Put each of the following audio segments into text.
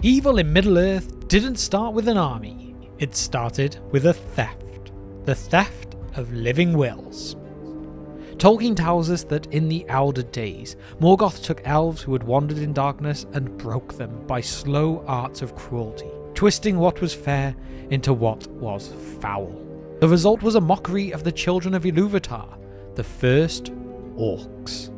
Evil in Middle-earth didn't start with an army, it started with a theft. The theft of living wills. Tolkien tells us that in the Elder Days, Morgoth took elves who had wandered in darkness and broke them by slow arts of cruelty, twisting what was fair into what was foul. The result was a mockery of the children of Ilúvatar, the first orcs.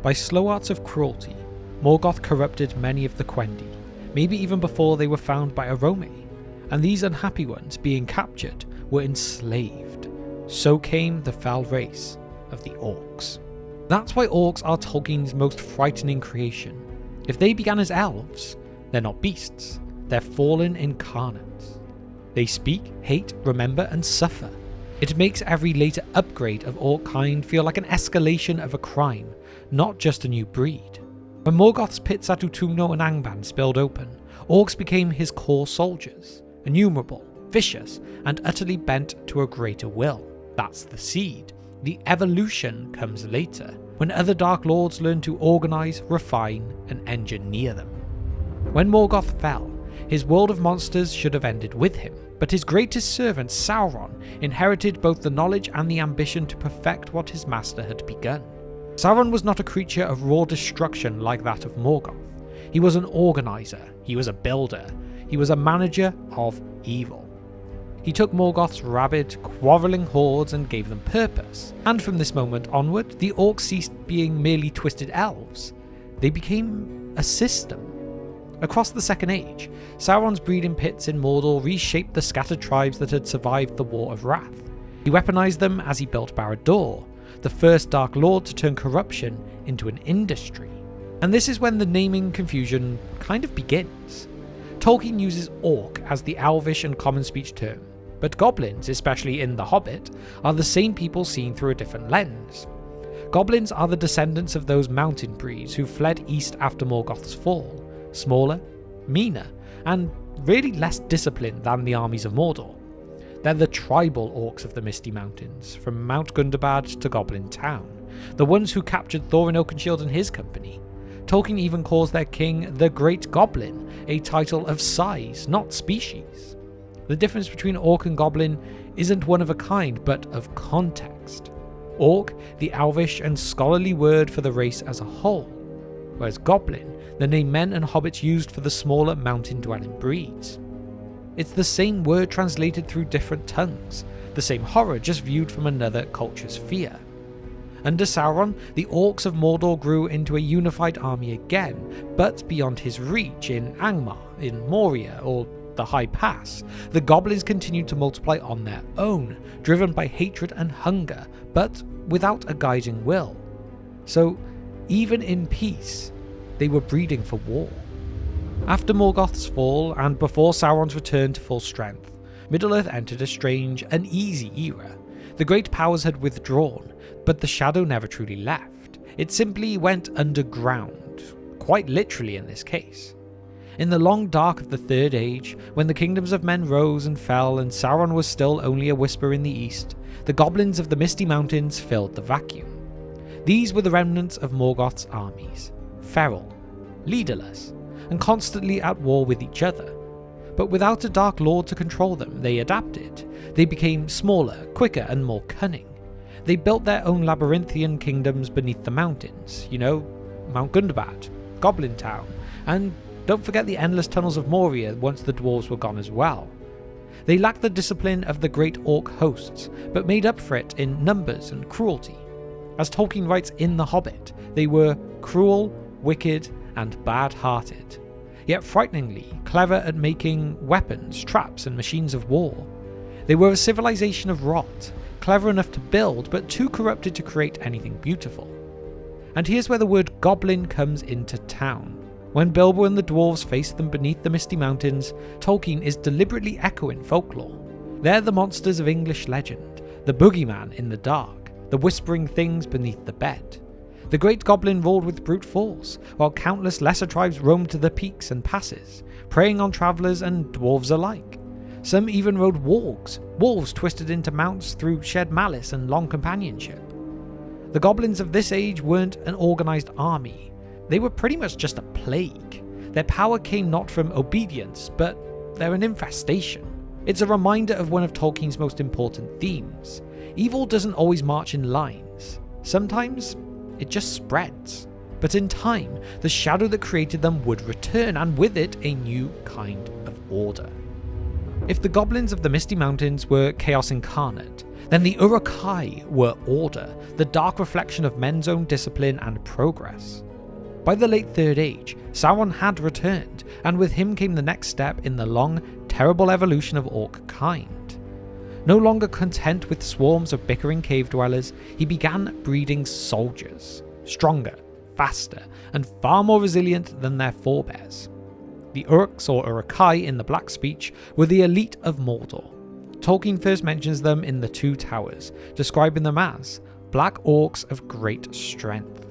By slow arts of cruelty, Morgoth corrupted many of the Quendi, maybe even before they were found by Arome, and these unhappy ones, being captured, were enslaved. So came the fell race of the orcs. That's why orcs are Tolkien's most frightening creation. If they began as elves, they're not beasts, they're fallen incarnates. They speak, hate, remember, and suffer. It makes every later upgrade of Orc-kind feel like an escalation of a crime, not just a new breed. When Morgoth's pits at Utumno and Angband spilled open, orcs became his core soldiers, innumerable, vicious, and utterly bent to a greater will. That's the seed. The evolution comes later, when other Dark Lords learn to organise, refine, and engineer them. When Morgoth fell, his world of monsters should have ended with him, but his greatest servant Sauron inherited both the knowledge and the ambition to perfect what his master had begun. Sauron was not a creature of raw destruction like that of Morgoth. He was an organiser, he was a builder, he was a manager of evil. He took Morgoth's rabid, quarrelling hordes and gave them purpose, and from this moment onward, the orcs ceased being merely twisted elves. They became a system. Across the Second Age, Sauron's breeding pits in Mordor reshaped the scattered tribes that had survived the War of Wrath. He weaponized them as he built Barad-dûr, the first Dark Lord to turn corruption into an industry. And this is when the naming confusion kind of begins. Tolkien uses orc as the elvish and common speech term, but goblins, especially in The Hobbit, are the same people seen through a different lens. Goblins are the descendants of those mountain breeds who fled east after Morgoth's fall, smaller, meaner, and really less disciplined than the armies of Mordor. They're the tribal orcs of the Misty Mountains, from Mount Gundabad to Goblin Town, the ones who captured Thorin Oakenshield and his company. Tolkien even calls their king the Great Goblin, a title of size, not species. The difference between orc and goblin isn't one of a kind, but of context. Orc, the elvish and scholarly word for the race as a whole, whereas goblin, the name men and hobbits used for the smaller mountain-dwelling breeds. It's the same word translated through different tongues, the same horror just viewed from another culture's fear. Under Sauron, the orcs of Mordor grew into a unified army again, but beyond his reach in Angmar, in Moria, or the High Pass, the goblins continued to multiply on their own, driven by hatred and hunger, but without a guiding will. So, even in peace, they were breeding for war. After Morgoth's fall, and before Sauron's return to full strength, Middle-earth entered a strange, uneasy era. The great powers had withdrawn, but the shadow never truly left. It simply went underground, quite literally in this case. In the long dark of the Third Age, when the kingdoms of men rose and fell and Sauron was still only a whisper in the east, the goblins of the Misty Mountains filled the vacuum. These were the remnants of Morgoth's armies, feral, leaderless, and constantly at war with each other. But without a Dark Lord to control them, they adapted. They became smaller, quicker, and more cunning. They built their own labyrinthian kingdoms beneath the mountains, Mount Gundabad, Goblin Town, and don't forget the endless tunnels of Moria once the dwarves were gone as well. They lacked the discipline of the great orc hosts, but made up for it in numbers and cruelty. As Tolkien writes in The Hobbit, they were cruel, wicked, and bad-hearted, yet frighteningly clever at making weapons, traps, and machines of war. They were a civilization of rot, clever enough to build, but too corrupted to create anything beautiful. And here's where the word goblin comes into town. When Bilbo and the dwarves face them beneath the Misty Mountains, Tolkien is deliberately echoing folklore. They're the monsters of English legend, the boogeyman in the dark, the whispering things beneath the bed. The great goblin ruled with brute force, while countless lesser tribes roamed to the peaks and passes, preying on travellers and dwarves alike. Some even rode wargs, wolves twisted into mounts through shed malice and long companionship. The goblins of this age weren't an organised army. They were pretty much just a plague. Their power came not from obedience, but they're an infestation. It's a reminder of one of Tolkien's most important themes. Evil doesn't always march in lines. Sometimes it just spreads. But in time, the shadow that created them would return, and with it, a new kind of order. If the goblins of the Misty Mountains were chaos incarnate, then the Uruk-hai were order, the dark reflection of men's own discipline and progress. By the late Third Age, Sauron had returned, and with him came the next step in the long, terrible evolution of Orc-kind. No longer content with swarms of bickering cave dwellers, he began breeding soldiers, stronger, faster, and far more resilient than their forebears. The Urks, or Uruk-hai in the Black Speech, were the elite of Mordor. Tolkien first mentions them in The Two Towers, describing them as black orcs of great strength.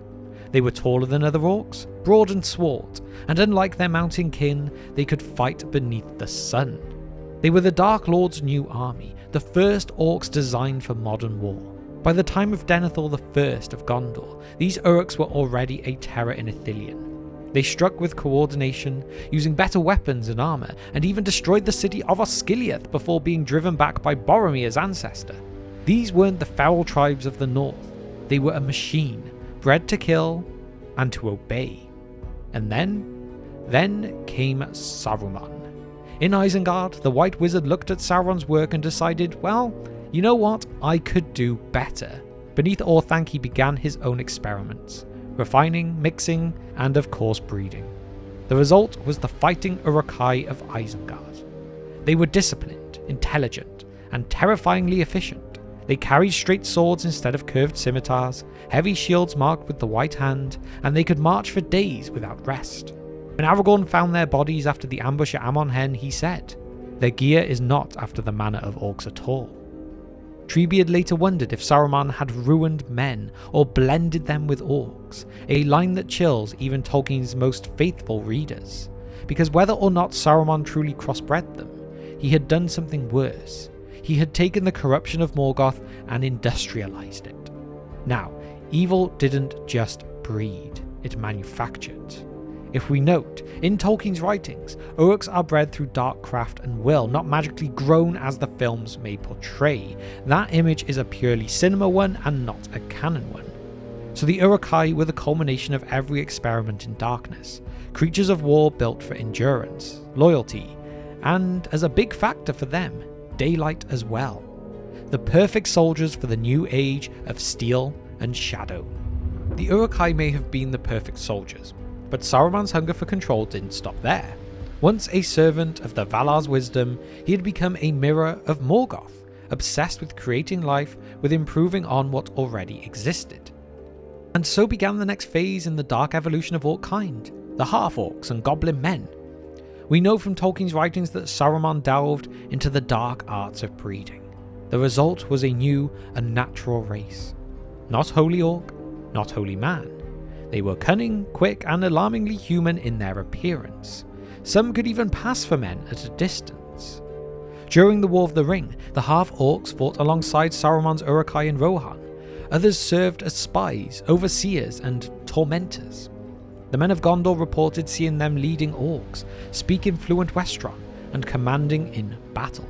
They were taller than other orcs, broad and swart, and unlike their mountain kin, they could fight beneath the sun. They were the Dark Lord's new army, the first orcs designed for modern war. By the time of Denethor I of Gondor, these Uruks were already a terror in Ithilien. They struck with coordination, using better weapons and armour, and even destroyed the city of Osgiliath before being driven back by Boromir's ancestor. These weren't the feral tribes of the north. They were a machine, bred to kill and to obey. And then came Saruman. In Isengard, the White Wizard looked at Sauron's work and decided, well, you know what, I could do better. Beneath Orthanc he began his own experiments, refining, mixing, and of course breeding. The result was the fighting Uruk-hai of Isengard. They were disciplined, intelligent, and terrifyingly efficient. They carried straight swords instead of curved scimitars, heavy shields marked with the white hand, and they could march for days without rest. When Aragorn found their bodies after the ambush at Amon Hen, he said, "Their gear is not after the manner of orcs at all." Treebeard later wondered if Saruman had ruined men or blended them with orcs, a line that chills even Tolkien's most faithful readers. Because whether or not Saruman truly crossbred them, he had done something worse. He had taken the corruption of Morgoth and industrialized it. Now, evil didn't just breed, it manufactured. If we note, in Tolkien's writings, Uruks are bred through dark craft and will, not magically grown as the films may portray. That image is a purely cinema one and not a canon one. So the Uruk-hai were the culmination of every experiment in darkness, creatures of war built for endurance, loyalty, and as a big factor for them, daylight as well. The perfect soldiers for the new age of steel and shadow. The Uruk-hai may have been the perfect soldiers, but Saruman's hunger for control didn't stop there. Once a servant of the Valar's wisdom, he had become a mirror of Morgoth, obsessed with creating life, with improving on what already existed. And so began the next phase in the dark evolution of Orc-kind, the Half-orcs and Goblin men. We know from Tolkien's writings that Saruman delved into the dark arts of breeding. The result was a new, unnatural race. Not holy orc, not holy man. They were cunning, quick, and alarmingly human in their appearance. Some could even pass for men at a distance. During the War of the Ring, the Half-orcs fought alongside Saruman's Uruk-hai and Rohan. Others served as spies, overseers, and tormentors. The men of Gondor reported seeing them leading orcs, speaking fluent Westron, and commanding in battle.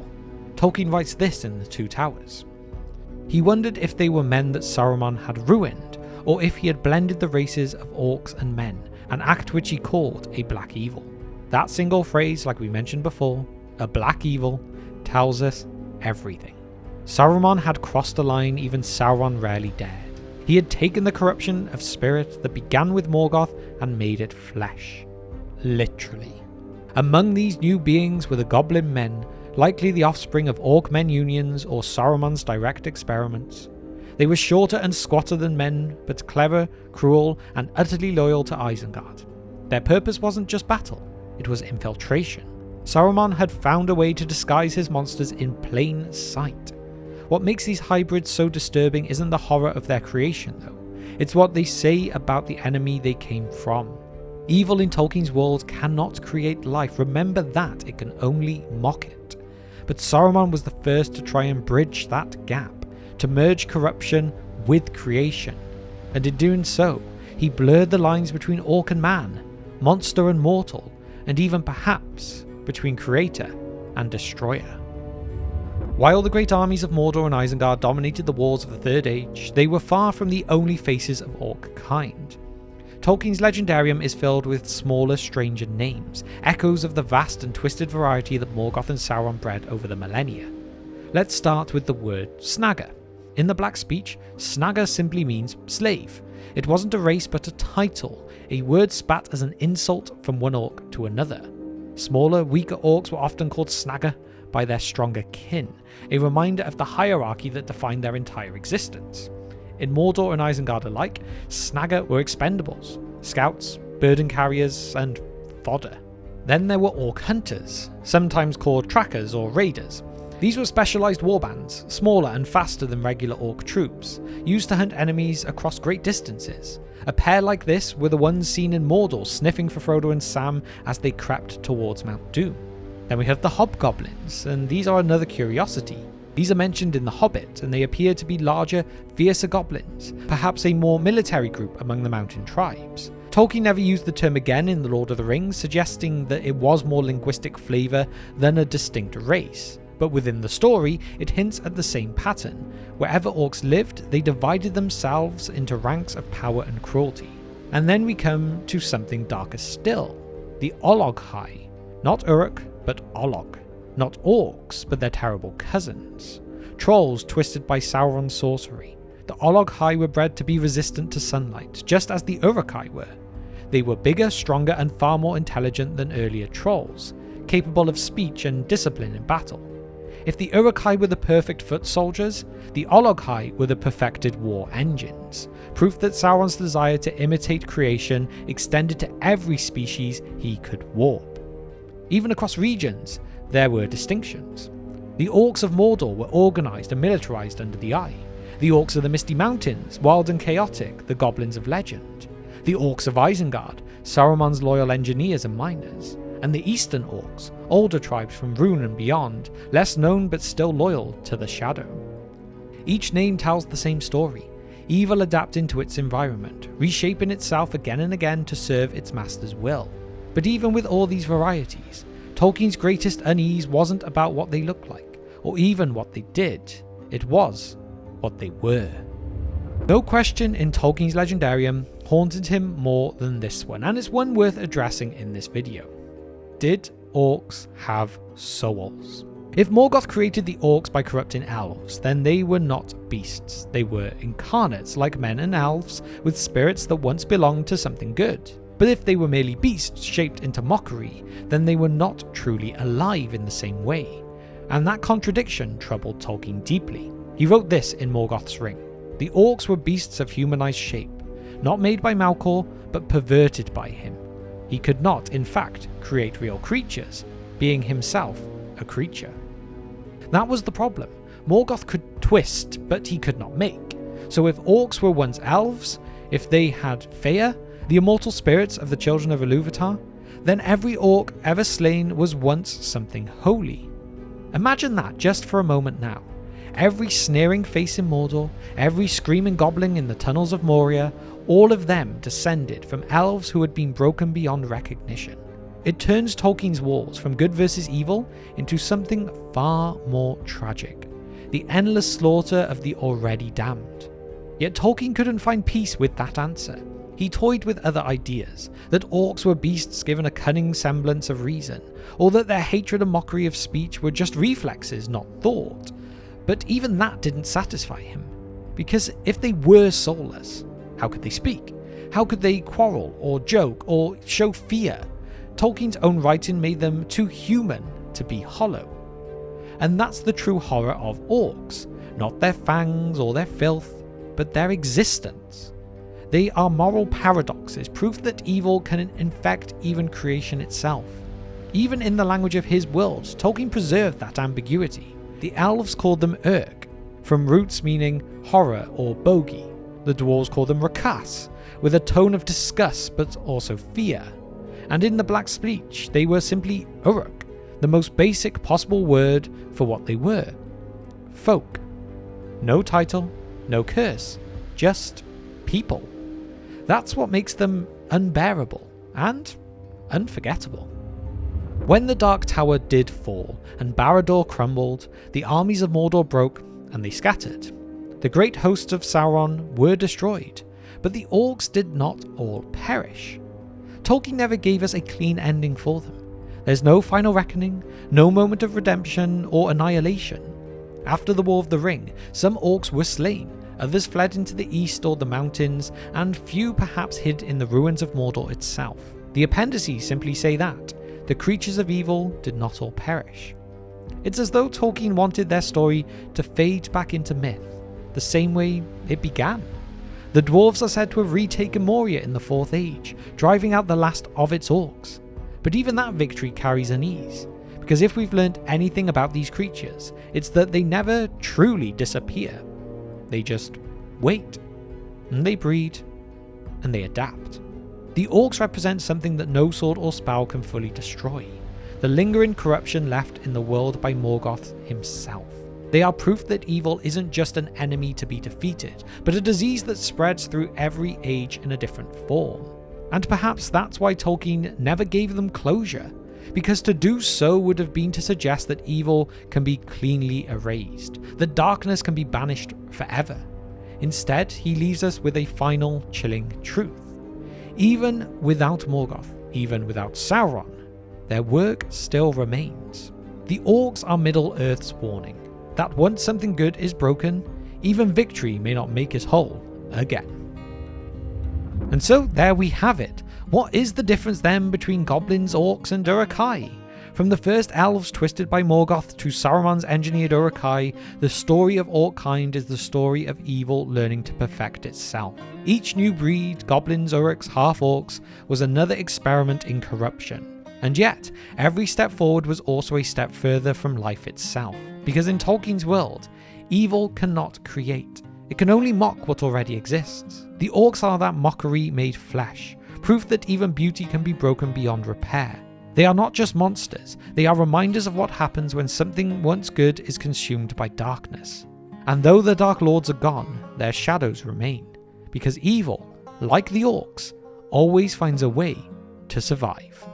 Tolkien writes this in The Two Towers. He wondered if they were men that Saruman had ruined, or if he had blended the races of orcs and men, an act which he called a black evil. That single phrase, like we mentioned before, a black evil, tells us everything. Saruman had crossed a line even Sauron rarely dared. He had taken the corruption of spirit that began with Morgoth and made it flesh. Literally. Among these new beings were the Goblin men, likely the offspring of Orc men unions or Saruman's direct experiments. They were shorter and squatter than men, but clever, cruel, and utterly loyal to Isengard. Their purpose wasn't just battle, it was infiltration. Saruman had found a way to disguise his monsters in plain sight. What makes these hybrids so disturbing isn't the horror of their creation though, it's what they say about the enemy they came from. Evil in Tolkien's world cannot create life, remember that, it can only mock it. But Saruman was the first to try and bridge that gap, to merge corruption with creation, and in doing so, he blurred the lines between orc and man, monster and mortal, and even perhaps between creator and destroyer. While the great armies of Mordor and Isengard dominated the wars of the Third Age, they were far from the only faces of Orc-kind. Tolkien's legendarium is filled with smaller, stranger names, echoes of the vast and twisted variety that Morgoth and Sauron bred over the millennia. Let's start with the word Snaga. In the Black Speech, Snaga simply means slave. It wasn't a race but a title, a word spat as an insult from one orc to another. Smaller, weaker orcs were often called Snaga by their stronger kin, a reminder of the hierarchy that defined their entire existence. In Mordor and Isengard alike, Snaga were expendables, scouts, burden carriers, and fodder. Then there were orc hunters, sometimes called trackers or raiders. These were specialised warbands, smaller and faster than regular orc troops, used to hunt enemies across great distances. A pair like this were the ones seen in Mordor sniffing for Frodo and Sam as they crept towards Mount Doom. Then we have the hobgoblins, and these are another curiosity. These are mentioned in The Hobbit, and they appear to be larger, fiercer goblins, perhaps a more military group among the mountain tribes. Tolkien never used the term again in The Lord of the Rings, suggesting that it was more linguistic flavour than a distinct race. But within the story, it hints at the same pattern. Wherever orcs lived, they divided themselves into ranks of power and cruelty. And then we come to something darker still, the Orc-hai. Not Uruk, but Olog. Not orcs, but their terrible cousins. Trolls twisted by Sauron's sorcery. The Orc-hai were bred to be resistant to sunlight, just as the Uruk-hai were. They were bigger, stronger, and far more intelligent than earlier trolls, capable of speech and discipline in battle. If the Uruk-hai were the perfect foot soldiers, the Orc-hai were the perfected war engines, proof that Sauron's desire to imitate creation extended to every species he could warp. Even across regions, there were distinctions. The orcs of Mordor were organised and militarised under the Eye. The orcs of the Misty Mountains, wild and chaotic, the goblins of legend. The orcs of Isengard, Saruman's loyal engineers and miners. And the Eastern orcs, older tribes from Rhûn and beyond, less known but still loyal to the Shadow. Each name tells the same story, evil adapting to its environment, reshaping itself again and again to serve its master's will. But even with all these varieties, Tolkien's greatest unease wasn't about what they looked like, or even what they did. It was what they were. No question in Tolkien's legendarium haunted him more than this one, and it's one worth addressing in this video. Did orcs have souls? If Morgoth created the orcs by corrupting elves, then they were not beasts. They were incarnates like men and elves, with spirits that once belonged to something good. But if they were merely beasts shaped into mockery, then they were not truly alive in the same way. And that contradiction troubled Tolkien deeply. He wrote this in Morgoth's Ring. The orcs were beasts of humanized shape, not made by Melkor, but perverted by him. He could not, in fact, create real creatures, being himself a creature. That was the problem. Morgoth could twist, but he could not make. So if orcs were once elves, if they had Fëa, the immortal spirits of the children of Ilúvatar, then every orc ever slain was once something holy. Imagine that just for a moment now. Every sneering face in Mordor, every screaming goblin in the tunnels of Moria, all of them descended from elves who had been broken beyond recognition. It turns Tolkien's wars from good versus evil into something far more tragic, the endless slaughter of the already damned. Yet Tolkien couldn't find peace with that answer. He toyed with other ideas, that orcs were beasts given a cunning semblance of reason, or that their hatred and mockery of speech were just reflexes, not thought. But even that didn't satisfy him, because if they were soulless, how could they speak? How could they quarrel, or joke, or show fear? Tolkien's own writing made them too human to be hollow. And that's the true horror of orcs, not their fangs or their filth, but their existence. They are moral paradoxes, proof that evil can infect even creation itself. Even in the language of his world, Tolkien preserved that ambiguity. The elves called them Urk, from roots meaning horror or bogey. The dwarves called them Rakas, with a tone of disgust but also fear. And in the Black Speech, they were simply Uruk, the most basic possible word for what they were. Folk. No title, no curse, just people. That's what makes them unbearable and unforgettable. When the Dark Tower did fall and Barad-dûr crumbled, the armies of Mordor broke and they scattered. The great hosts of Sauron were destroyed, but the orcs did not all perish. Tolkien never gave us a clean ending for them. There's no final reckoning, no moment of redemption or annihilation. After the War of the Ring, some orcs were slain, others fled into the east or the mountains, and few perhaps hid in the ruins of Mordor itself. The appendices simply say that the creatures of evil did not all perish. It's as though Tolkien wanted their story to fade back into myth, the same way it began. The dwarves are said to have retaken Moria in the Fourth Age, driving out the last of its orcs. But even that victory carries unease, because if we've learned anything about these creatures, it's that they never truly disappear. They just wait, and they breed, and they adapt. The orcs represent something that no sword or spell can fully destroy, the lingering corruption left in the world by Morgoth himself. They are proof that evil isn't just an enemy to be defeated, but a disease that spreads through every age in a different form. And perhaps that's why Tolkien never gave them closure, because to do so would have been to suggest that evil can be cleanly erased, that darkness can be banished forever. Instead, he leaves us with a final chilling truth. Even without Morgoth, even without Sauron, their work still remains. The orcs are Middle-earth's warning, that once something good is broken, even victory may not make us whole again. And so there we have it. What is the difference then between goblins, orcs and Uruk-hai? From the first elves twisted by Morgoth to Saruman's engineered Uruk-hai, the story of Orc-kind is the story of evil learning to perfect itself. Each new breed, goblins, uruks, half-orcs, was another experiment in corruption. And yet, every step forward was also a step further from life itself. Because in Tolkien's world, evil cannot create. It can only mock what already exists. The orcs are that mockery made flesh, proof that even beauty can be broken beyond repair. They are not just monsters, they are reminders of what happens when something once good is consumed by darkness. And though the Dark Lords are gone, their shadows remain, because evil, like the orcs, always finds a way to survive.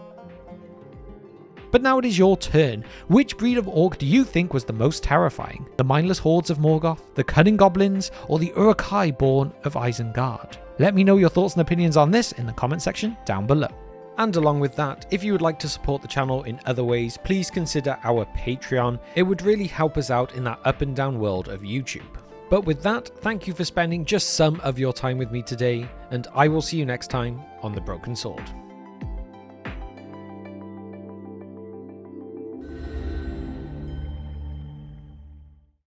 But now it is your turn. Which breed of orc do you think was the most terrifying? The mindless hordes of Morgoth, the cunning goblins, or the Uruk-hai born of Isengard? Let me know your thoughts and opinions on this in the comment section down below. And along with that, if you would like to support the channel in other ways, please consider our Patreon. It would really help us out in that up and down world of YouTube. But with that, thank you for spending just some of your time with me today, and I will see you next time on The Broken Sword.